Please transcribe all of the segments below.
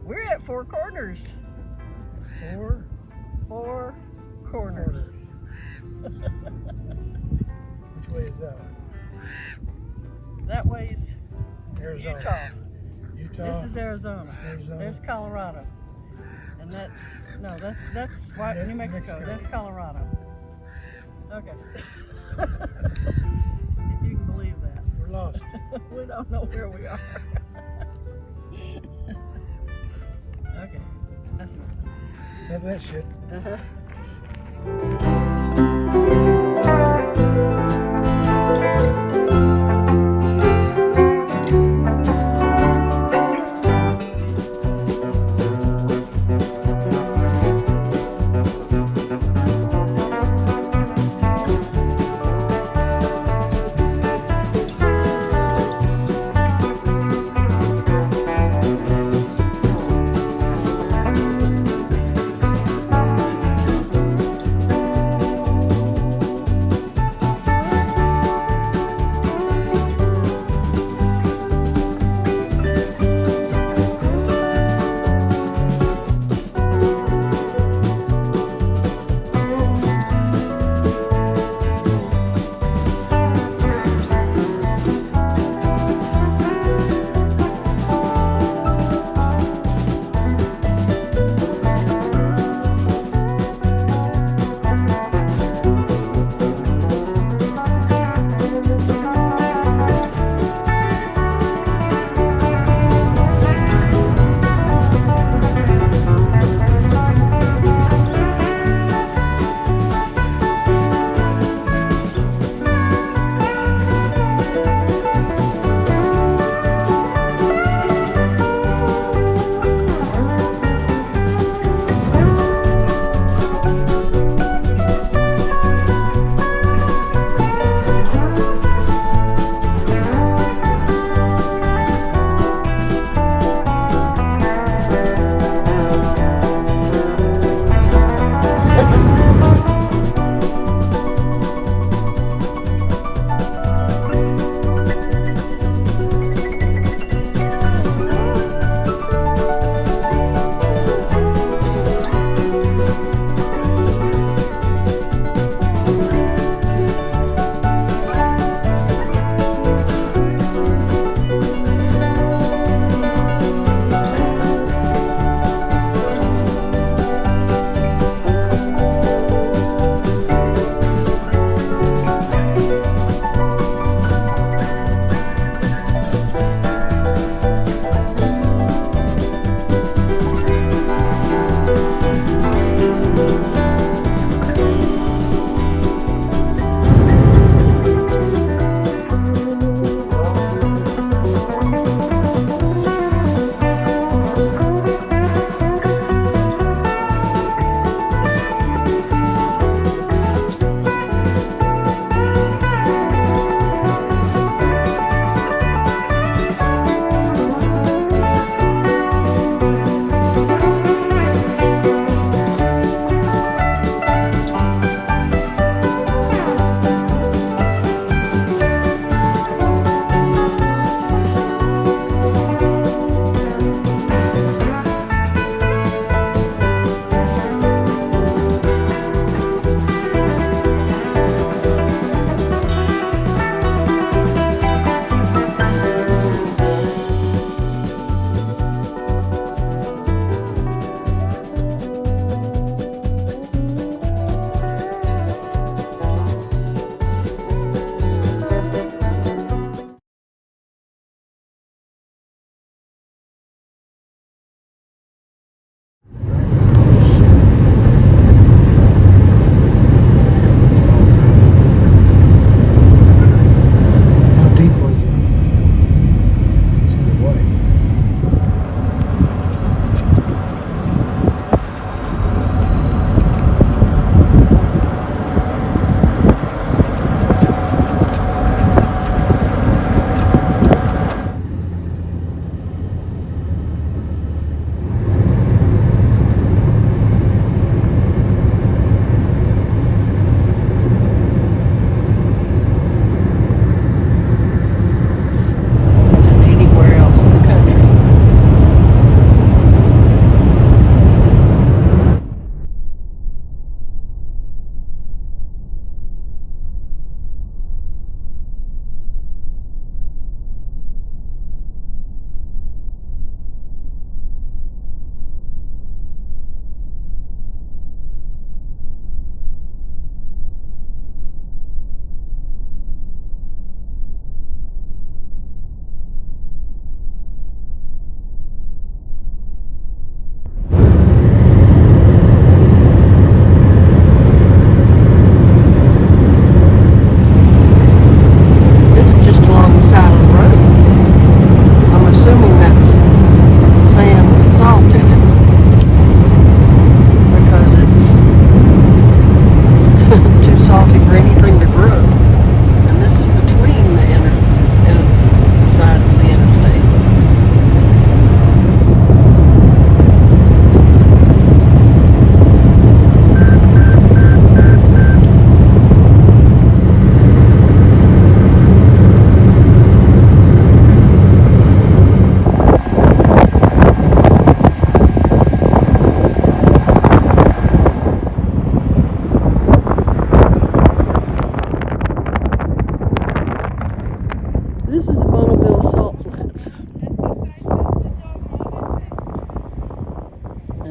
We're at Four Corners. Four Corners. Which way is that? That way's Arizona. Utah. This is Arizona. There's Colorado. And that's New Mexico. That's Colorado. Okay. If you can believe that. We're lost. We don't know where we are. Okay. That's enough. Enough of that shit.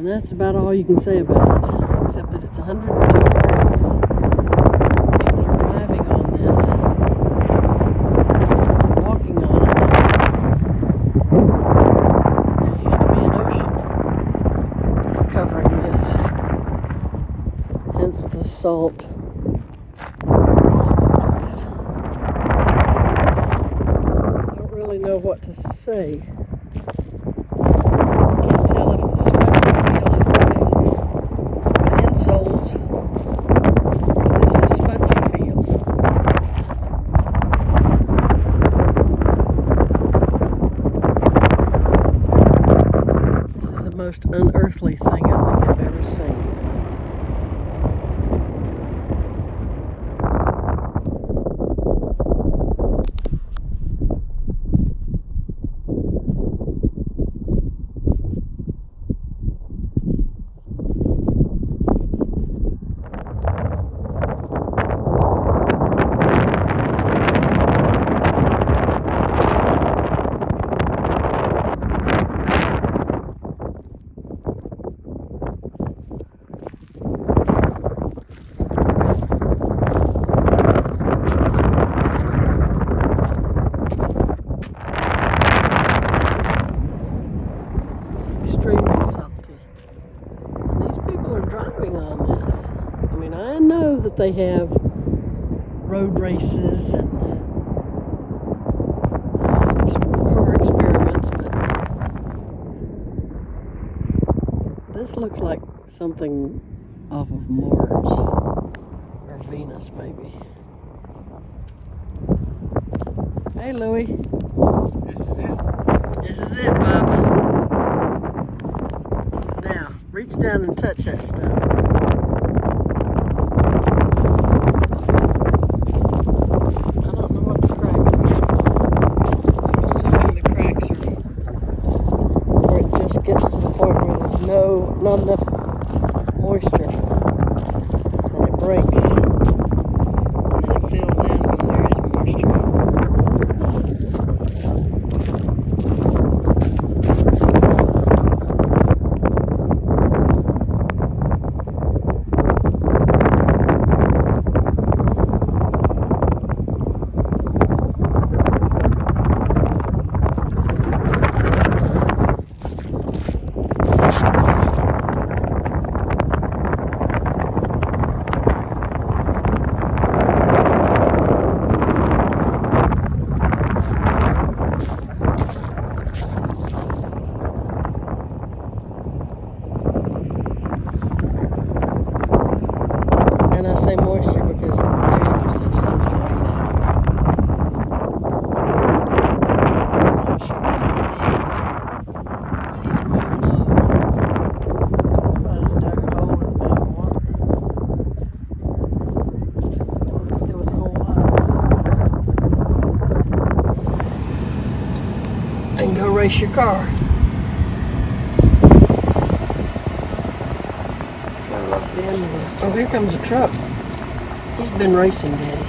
And that's about all you can say about it, except that it's 102 degrees. People are driving on this, walking on it. And there used to be an ocean covering this, hence the salt all over the place. I don't really know what to say. Most unearthly thing I think I've ever seen. Extremely salty. And these people are driving on this. I mean, I know that they have road races and car experiments, but this looks like something off of Mars or Venus, maybe. Hey, Louie. This is it. This is it, Bubba. Now, reach down and touch that stuff. I don't know what the cracks are. I'm assuming the cracks are where it just gets to the point where there's not enough moisture. Then it breaks. And then it fills in when there is moisture. And I say moisture because there ain't no such thing as rain out here. I'm not sure what that is, but he's moving over. Somebody dug a hole and found water. Don't think there was a whole lot. And go race your car. The end of the, oh, here comes a truck. He's been racing, Daddy.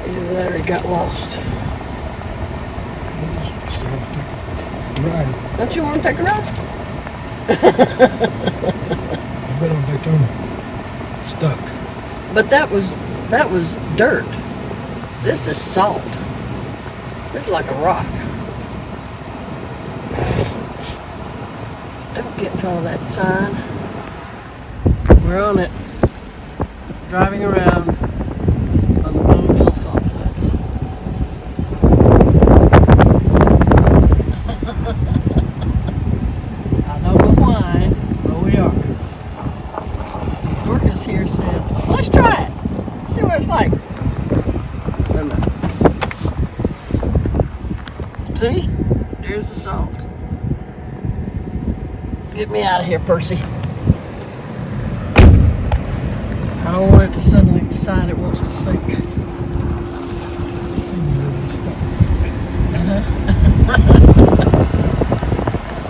Either that or he got lost. I just decided to take a ride. Don't you want to take a ride? I've been on Daytona. Stuck. But that was dirt. This is salt. This is like a rock. Don't get in front of that sign. We're on it. Driving around on the Bonneville Salt Flats. I don't know why, but we are. Because Dorcas here said, let's try it. See what it's like. Wait a minute. See? There's the salt. Get me out of here, Percy. I don't want it to suddenly decide it wants to sink.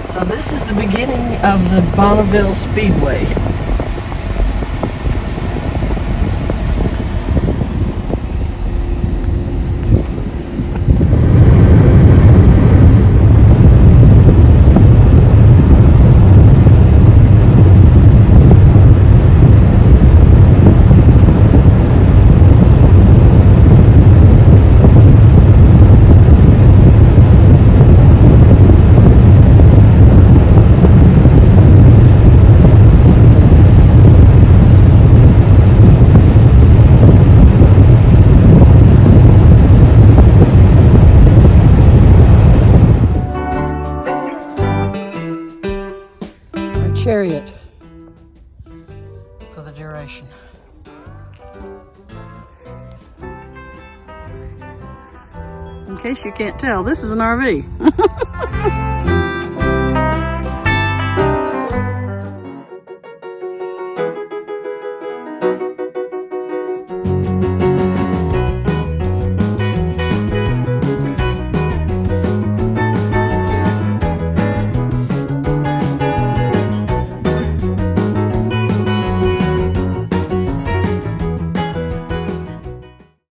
So this is the beginning of the Bonneville Speedway. case you can't tell, this is an RV.